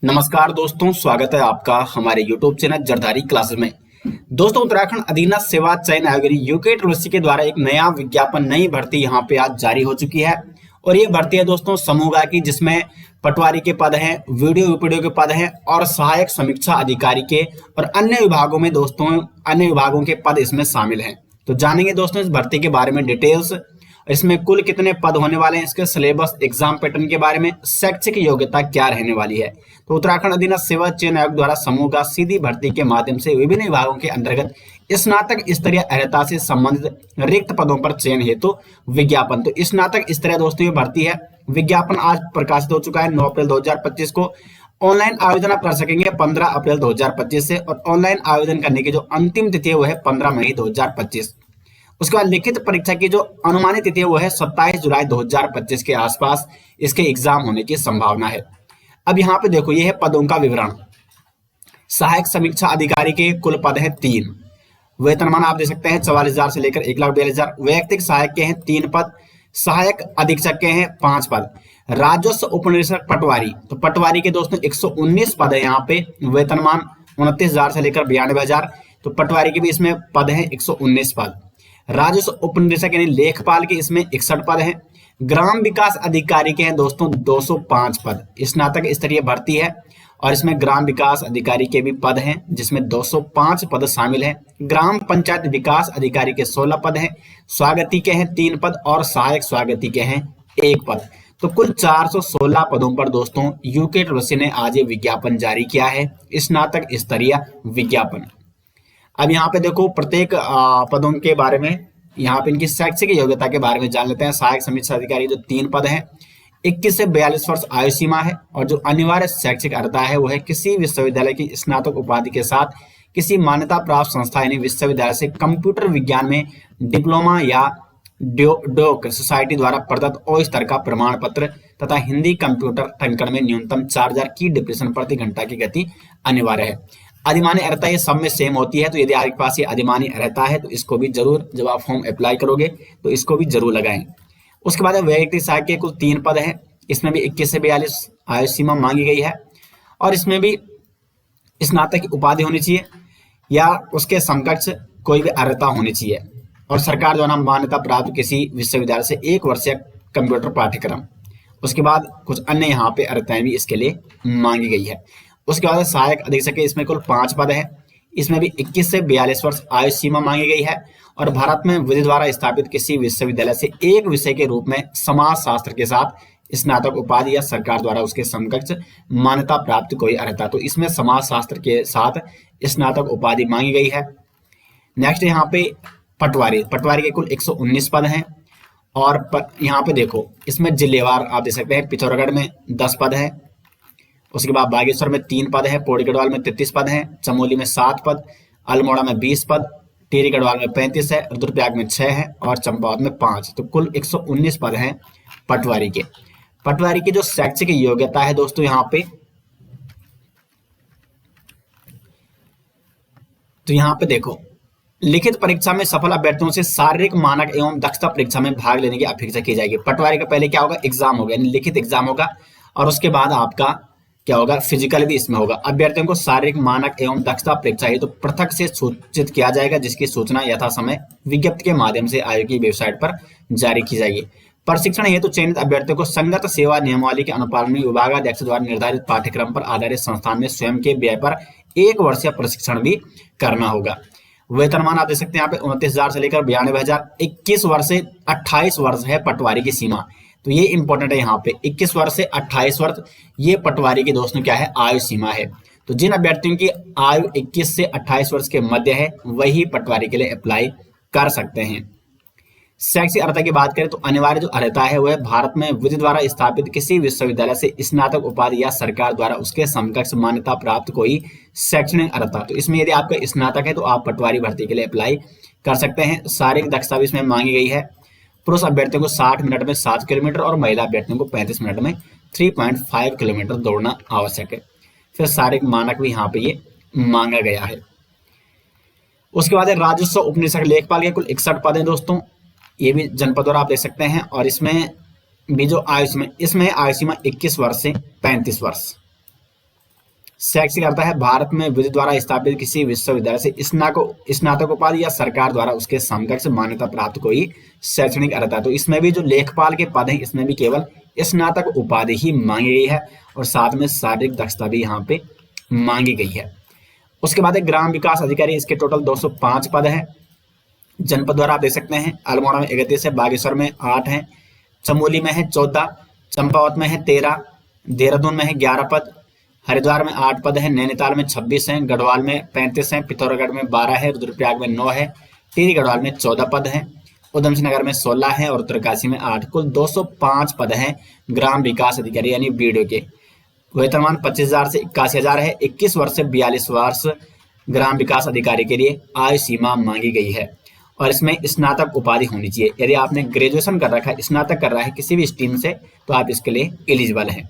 नमस्कार दोस्तों, स्वागत है आपका हमारे YouTube चैनल जरदारी क्लासेस में। दोस्तों, उत्तराखंड अधीनस्थ सेवा चयन आयोग यूके ट्रस्टी के द्वारा एक नया विज्ञापन, नई भर्ती यहाँ पे आज जारी हो चुकी है। और ये भर्ती है दोस्तों समूह की, जिसमें पटवारी के पद हैं, वीडियो के पद हैं और सहायक समीक्षा अधिकारी के और अन्य विभागों में दोस्तों अन्य विभागों के पद इसमें शामिल हैं। तो जानेंगे दोस्तों इस भर्ती के बारे में डिटेल्स, इसमें कुल कितने पद होने वाले हैं, इसके सिलेबस, एग्जाम पैटर्न के बारे में, शैक्षिक योग्यता क्या रहने वाली है। तो उत्तराखंड अधीनस्थ सेवा चयन आयोग द्वारा समूह का सीधी भर्ती के माध्यम से विभिन्न विभागों के अंतर्गत स्नातक स्तरीय अर्हता से संबंधित रिक्त पदों पर चयन हेतु विज्ञापन। तो स्नातक स्तरीय दोस्तों ये भर्ती है। विज्ञापन आज प्रकाशित हो चुका है 9 अप्रैल 2025 को। ऑनलाइन आवेदन आप कर सकेंगे 15 अप्रैल 2025 से, और ऑनलाइन आवेदन करने की जो अंतिम तिथि है वो है 15 मई 2025। उसके बाद लिखित परीक्षा की जो अनुमानित तिथि है वो है 27 जुलाई 2025 के आसपास इसके एग्जाम होने की संभावना है। अब यहाँ पे देखो, ये है पदों का विवरण। सहायक समीक्षा अधिकारी के कुल पद है 3। वेतनमान आप दे सकते हैं 44,000 से लेकर 1,42,000। वैयक्तिक सहायक के हैं 3 पद। सहायक अधीक्षक के हैं 5 पद। राजस्व उपनिरीक्षक पटवारी, तो पटवारी के दोस्तों 119 पद है यहाँ पे। वेतनमान 29,000 से लेकर 92,000। तो पटवारी के भी इसमें पद है 119 पद। राजस्व उपनिरीक्षक यानी लेखपाल के इसमें 61 पद हैं। ग्राम विकास अधिकारी के हैं दोस्तों 205 पद। स्नातक स्तरीय भर्ती है और इसमें ग्राम विकास अधिकारी के भी पद हैं, जिसमें 205 पद शामिल हैं। ग्राम पंचायत विकास अधिकारी के 16 पद हैं। स्वागती के हैं 3 पद और सहायक स्वागती के हैं 1 पद। तो कुल 416 पदों पर दोस्तों यूके ट्रस्टी ने आज ये विज्ञापन जारी किया है, स्नातक स्तरीय विज्ञापन। अब यहाँ पे देखो प्रत्येक पदों के बारे में, यहाँ पे इनकी शैक्षिक योग्यता के बारे में जान लेते हैं। सहायक समीक्षा अधिकारी जो 3 पद हैं, 21 से 42 वर्ष आयु सीमा है, और जो अनिवार्य शैक्षिक अर्हता है वो है किसी विश्वविद्यालय की स्नातक उपाधि के साथ किसी मान्यता प्राप्त संस्था यानी विश्वविद्यालय से कंप्यूटर विज्ञान में डिप्लोमा या डोक सोसाइटी द्वारा प्रदत्त ओ स्तर का प्रमाण पत्र तथा हिंदी कंप्यूटर टंकण में न्यूनतम 4000 की डिप्रेशन प्रति घंटा की गति अनिवार्य है। अधिमानी अर्हता ये सब में सेम होती है, तो यदि आपके पास ये अधिमानी अर्हता है तो इसको भी जरूर, जब आप फॉर्म अप्लाई करोगे तो इसको भी जरूर लगाएं। उसके बाद वैयक्तिक सहायक के कुल 3 पद हैं। इसमें भी 21 से 42 आयु सीमा मांगी गई है, और इसमें भी स्नातक की उपाधि होनी चाहिए या उसके समकक्ष कोई भी अर्हता होनी चाहिए, और सरकार द्वारा मान्यता प्राप्त किसी विश्वविद्यालय से 1 वर्षीय कंप्यूटर पाठ्यक्रम। उसके बाद कुछ अन्य यहाँ पे अर्हताएं भी इसके लिए मांगी गई है। उसके बाद सहायक अधीक्षक के इसमें कुल 5 पद हैं। इसमें भी 21 से 42 वर्ष आयु सीमा मांगी गई है, और भारत में विधि द्वारा स्थापित किसी विश्वविद्यालय से एक विषय के रूप में समाज शास्त्र के साथ स्नातक उपाधि या सरकार द्वारा उसके समकक्ष मान्यता प्राप्त कोई अर्हता। तो इसमें समाज शास्त्र के साथ स्नातक उपाधि मांगी गई है। नेक्स्ट यहाँ पे पटवारी के कुल 119 पद हैं, और यहाँ पे देखो इसमें जिलेवार आप देख सकते हैं। पिथौरागढ़ में 10 पद है। उसके बाद बागेश्वर में 3 पद है। पौड़ी गढ़वाल में 33 पद हैं। चमोली में 7 पद। अल्मोड़ा में 20 पद। टिहरी गढ़वाल में 35 है। रुद्रप्रयाग में 6 है और चंपावत में 5। तो कुल 119 पद हैं पटवारी के। पटवारी की जो शैक्षिक योग्यता है दोस्तों यहाँ पे, तो यहाँ पे देखो लिखित परीक्षा में सफल अभ्यर्थियों से शारीरिक मानक एवं दक्षता परीक्षा में भाग लेने की अपेक्षा की जाएगी। पटवारी का पहले क्या होगा, एग्जाम होगा, यानी लिखित एग्जाम होगा, और उसके बाद आपका क्या होगा, फिजिकल भी इसमें होगा। अभ्यर्थियों को शारीरिक मानक एवं दक्षता परीक्षा हेतु तो पृथक से सूचित किया जाएगा, जिसकी सूचना यथा समय विज्ञप्ति के माध्यम से आयोग की वेबसाइट पर जारी की जाएगी। प्रशिक्षण हेतु चयनित अभ्यर्थियों को संगत सेवा नियमावली के अनुपालन में विभागाध्यक्ष द्वारा निर्धारित पाठ्यक्रम पर आधारित संस्थान में स्वयं के व्यय पर 1 वर्षीय प्रशिक्षण भी करना होगा। वेतनमान आप देख सकते हैं यहाँ पे 29,000 से लेकर 92,000। 21 वर्ष से 28 वर्ष है पटवारी की सीमा। तो ये इंपॉर्टेंट है, यहाँ पे 21 वर्ष से 28 वर्ष ये पटवारी की दोस्तों क्या है, आयु सीमा है। तो जिन अभ्यर्थियों की आयु 21 से 28 वर्ष के मध्य है वही पटवारी के लिए अप्लाई कर सकते हैं। शैक्षिक अर्हता की बात करें तो अनिवार्य जो अर्हता है वह भारत में विधि द्वारा स्थापित किसी विश्वविद्यालय से स्नातक उपाधि या सरकार द्वारा उसके समकक्ष मान्यता प्राप्त कोई शैक्षणिक अर्हता। तो इसमें यदि आपका स्नातक है तो आप पटवारी भर्ती के लिए अप्लाई कर सकते हैं। शारीरिक दक्षता भी इसमें मांगी गई है। पुरुष अभ्यर्थियों को 60 मिनट में 7 किलोमीटर और महिला अभ्यर्थियों को 35 मिनट में 3.5 किलोमीटर दौड़ना आवश्यक है। फिर शारीरिक मानक भी यहाँ पे ये मांगा गया है। उसके बाद राजस्व उपनिरीक्षक लेखपाल के कुल 61 पद हैं दोस्तों। ये भी जनपद और आप देख सकते हैं, और इसमें भी जो आयु सीमा, इसमें आयु सीमा 21 वर्ष से 35 वर्ष। शैक्षिक अर्हता है भारत में विधि द्वारा स्थापित किसी विश्वविद्यालय से स्नातक उपाधि या सरकार द्वारा उसके समकक्ष मान्यता प्राप्त कोई शैक्षणिक अर्हता। तो इसमें भी जो लेखपाल के पद हैं इसमें भी केवल स्नातक उपाधि ही मांगी गई है और साथ में शारीरिक दक्षता भी यहाँ पे मांगी गई है। उसके बाद ग्राम विकास अधिकारी, इसके टोटल 205 पद है। जनपद द्वारा आप देख सकते हैं अल्मोड़ा में 31 है, बागेश्वर में 8 है, चमोली में है 14, चंपावत में है 13, देहरादून में है 11 पद, हरिद्वार में 8 पद है, नैनीताल में 26 हैं, गढ़वाल में 35 हैं, पिथौरागढ़ में 12 है, रुद्रप्रयाग में 9 है, टिहरी गढ़वाल में 14 पद हैं, उधम सिंह नगर में 16 है और उत्तरकाशी में 8। कुल 205 पद हैं ग्राम विकास अधिकारी यानी बीडीओ के। वेतनमान 25,000 से 81,000 है। 21 वर्ष से 42 वर्ष ग्राम विकास अधिकारी के लिए आयु सीमा मांगी गई है और इसमें स्नातक उपाधि होनी चाहिए। यदि आपने ग्रेजुएशन कर रखा है, स्नातक कर रहा है किसी भी स्ट्रीम से, तो आप इसके लिए एलिजिबल हैं।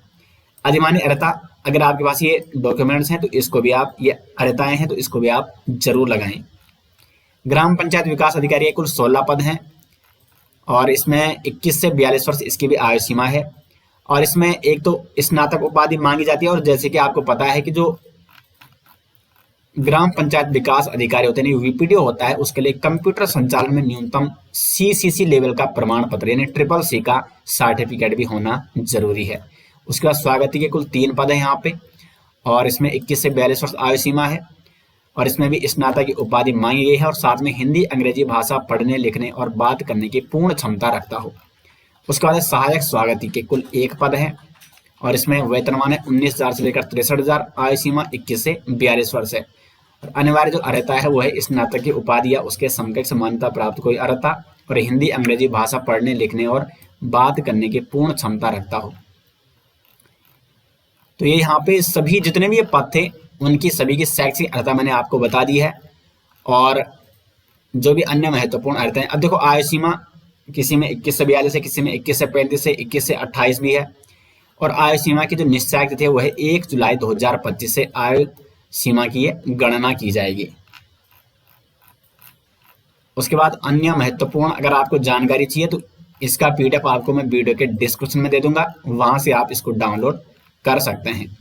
अधिमान्य अर्हता, अगर आपके पास ये डॉक्यूमेंट्स हैं तो इसको भी आप, ये अर्हताएं हैं तो इसको भी आप जरूर लगाएं। ग्राम पंचायत विकास अधिकारी के कुल 16 पद हैं और इसमें 21 से 42 वर्ष इसकी भी आयु सीमा है और इसमें एक तो स्नातक उपाधि मांगी जाती है और जैसे कि आपको पता है कि जो ग्राम पंचायत विकास अधिकारी होते हैं वीपीडीओ होता है, उसके लिए कंप्यूटर संचालन में न्यूनतम सीसीसी लेवल का प्रमाण पत्र यानी CCC का सर्टिफिकेट भी होना जरूरी है। उसके बाद स्वागती के कुल 3 पद हैं यहाँ पे और इसमें 21 से 42 वर्ष आयु सीमा है और इसमें भी स्नातक की उपाधि मांगी गई है और साथ में हिंदी अंग्रेजी भाषा पढ़ने लिखने और बात करने की पूर्ण क्षमता रखता हो। उसके बाद सहायक स्वागती के कुल 1 पद है और इसमें वेतनमान है 19,000 से लेकर 63,000, आयु सीमा 21 से 42 वर्ष है और अनिवार्य जो अर्हता है वो है स्नातक की उपाधि या उसके समकक्ष मान्यता प्राप्त कोई अर्हता और हिंदी अंग्रेजी भाषा पढ़ने लिखने और बात करने की पूर्ण क्षमता रखता हो। तो ये यहाँ पे सभी जितने भी ये पद थे उनकी सभी की शैक्षिक अर्हता मैंने आपको बता दी है और जो भी अन्य महत्वपूर्ण अर्हता है। अब देखो आयु सीमा किसी में 21 से 42 है, किसी में 21 से 35 से 21 से 28 भी है और आयु सीमा की जो निश्चय तिथि है वो है 1 जुलाई 2025 से आयु सीमा की गणना की जाएगी। उसके बाद अन्य महत्वपूर्ण अगर आपको जानकारी चाहिए तो इसका पीडीएफ आपको मैं वीडियो के डिस्क्रिप्शन में दे दूंगा, वहां से आप इसको डाउनलोड कर सकते हैं।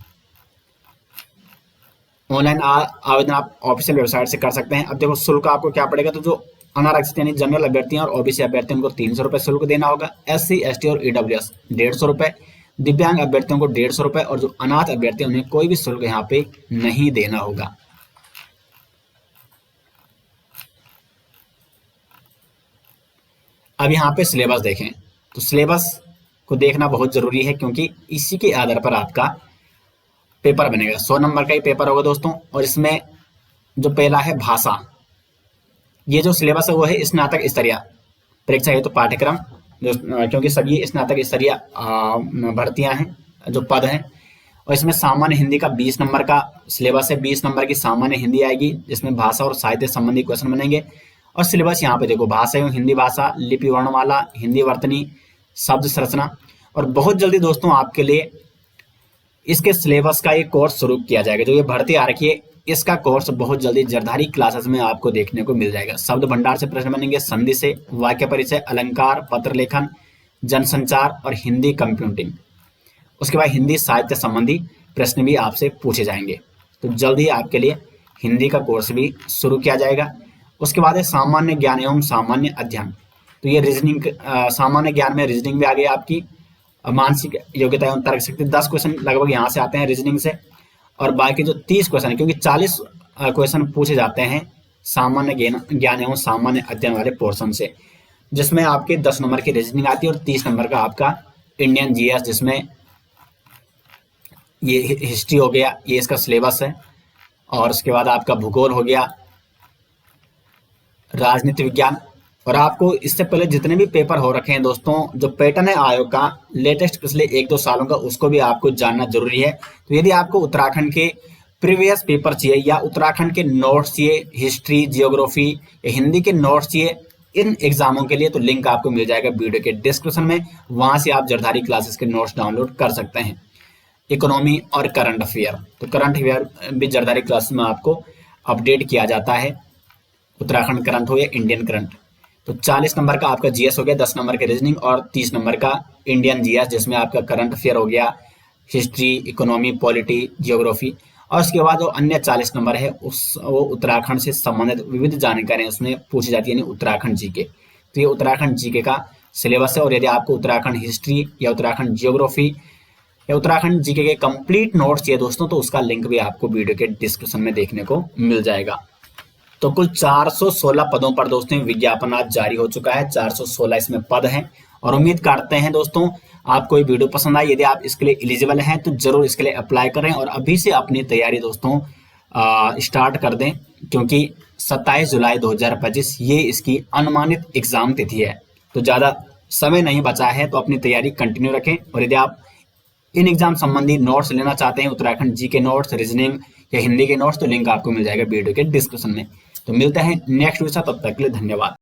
ऑनलाइन आवेदन आप ऑफिशियल वेबसाइट से कर सकते हैं। अब देखो शुल्क आपको क्या पड़ेगा, तो जो अनारक्षित यानी जनरल अभ्यर्थी और ओबीसी अभ्यर्थी उनको 300 रुपये शुल्क देना होगा, SC ST और EWS 150 रुपये, दिव्यांग अभ्यर्थियों को 150 रुपये और जो अनाथ अभ्यर्थी उन्हें कोई भी शुल्क यहाँ पे नहीं देना होगा। अब यहाँ पे सिलेबस देखें तो सिलेबस को देखना बहुत जरूरी है क्योंकि इसी के आधार पर आपका पेपर बनेगा। 100 नंबर का ही पेपर होगा दोस्तों और इसमें जो पहला है भाषा, ये जो सिलेबस है वो है स्नातक स्तरीय परीक्षा है तो पाठ्यक्रम जो क्योंकि सभी स्नातक स्तरीय भर्तियां हैं जो पद हैं और इसमें सामान्य हिंदी का 20 नंबर का सिलेबस है। 20 नंबर की सामान्य हिंदी आएगी जिसमें भाषा और साहित्य संबंधी क्वेश्चन बनेंगे और सिलेबस यहाँ पे देखो भाषा एवं हिंदी भाषा, लिपि वर्णमाला, हिंदी वर्तनी, शब्द संरचना और बहुत जल्दी दोस्तों आपके लिए इसके सिलेबस का एक कोर्स शुरू किया जाएगा। जो ये भर्ती आ रखी है इसका कोर्स बहुत जल्दी जरधारी क्लासेस में आपको देखने को मिल जाएगा। शब्द भंडार से प्रश्न बनेंगे, संधि से, वाक्य परिचय, अलंकार, पत्र लेखन, जनसंचार और हिंदी कंप्यूटिंग। उसके बाद हिंदी साहित्य संबंधी प्रश्न भी आपसे पूछे जाएंगे। तो जल्दी आपके लिए हिंदी का कोर्स भी शुरू किया जाएगा। उसके बाद है सामान्य ज्ञान एवं सामान्य अध्ययन। तो ये रीजनिंग, सामान्य ज्ञान में रीजनिंग भी आ गई आपकी, मानसिक योग्यता एवं तर्क शक्ति 10 क्वेश्चन लगभग यहाँ से आते हैं रीजनिंग से और बाकी जो 30 क्वेश्चन है क्योंकि 40 क्वेश्चन पूछे जाते हैं सामान्य ज्ञान एवं सामान्य अध्ययन वाले पोर्शन से, जिसमें आपके 10 नंबर की रीजनिंग आती है और 30 नंबर का आपका इंडियन जीएस, जिसमें ये हिस्ट्री हो गया, ये इसका सिलेबस है। और उसके बाद आपका भूगोल हो गया, राजनीति विज्ञान। और आपको इससे पहले जितने भी पेपर हो रखे हैं दोस्तों, जो पैटर्न है आयोग का लेटेस्ट पिछले 1-2 सालों का, उसको भी आपको जानना जरूरी है। तो यदि आपको उत्तराखंड के प्रीवियस पेपर चाहिए या उत्तराखंड के नोट्स चाहिए, हिस्ट्री, जियोग्राफी या हिंदी के नोट्स चाहिए इन एग्जामों के लिए, तो लिंक आपको मिल जाएगा वीडियो के डिस्क्रिप्शन में, वहां से आप जरधारी क्लासेस के नोट्स डाउनलोड कर सकते हैं। इकोनॉमी और करंट अफेयर, तो करंट अफेयर भी जरधारी क्लासेस में आपको अपडेट किया जाता है, उत्तराखंड करंट हो या इंडियन करंट। तो 40 नंबर का आपका जीएस हो गया, 10 नंबर के रीजनिंग और 30 नंबर का इंडियन जीएस, जिसमें आपका करंट अफेयर हो गया, हिस्ट्री, इकोनॉमी, पॉलिटी, जियोग्राफी और उसके बाद जो अन्य 40 नंबर है वो उत्तराखंड से संबंधित विविध जानकारियां उसमें पूछी जाती है, यानी उत्तराखंड जीके। तो ये उत्तराखंड जीके का सिलेबस है। और यदि आपको उत्तराखंड हिस्ट्री या उत्तराखंड जियोग्राफी या उत्तराखंड जीके के कंप्लीट नोट्स चाहिए दोस्तों, तो उसका लिंक भी आपको वीडियो के डिस्क्रिप्शन में देखने को मिल जाएगा। तो कुल 416 पदों पर दोस्तों विज्ञापन आज जारी हो चुका है। 416 इसमें पद हैं और उम्मीद करते हैं दोस्तों आपको ये वीडियो पसंद आई। यदि आप इसके लिए एलिजिबल हैं तो जरूर इसके लिए अप्लाई करें और अभी से अपनी तैयारी दोस्तों स्टार्ट कर दें, क्योंकि 27 जुलाई 2025 ये इसकी अनुमानित एग्जाम तिथि है। तो ज़्यादा समय नहीं बचा है, तो अपनी तैयारी कंटिन्यू रखें। और यदि आप इन एग्जाम संबंधी नोट्स लेना चाहते हैं, उत्तराखंड जी के नोट्स, रीजनिंग या हिंदी के नोट्स, तो लिंक आपको मिल जाएगा वीडियो के डिस्क्रिप्शन में। तो मिलते हैं नेक्स्ट वीडियो, तब तक के लिए धन्यवाद।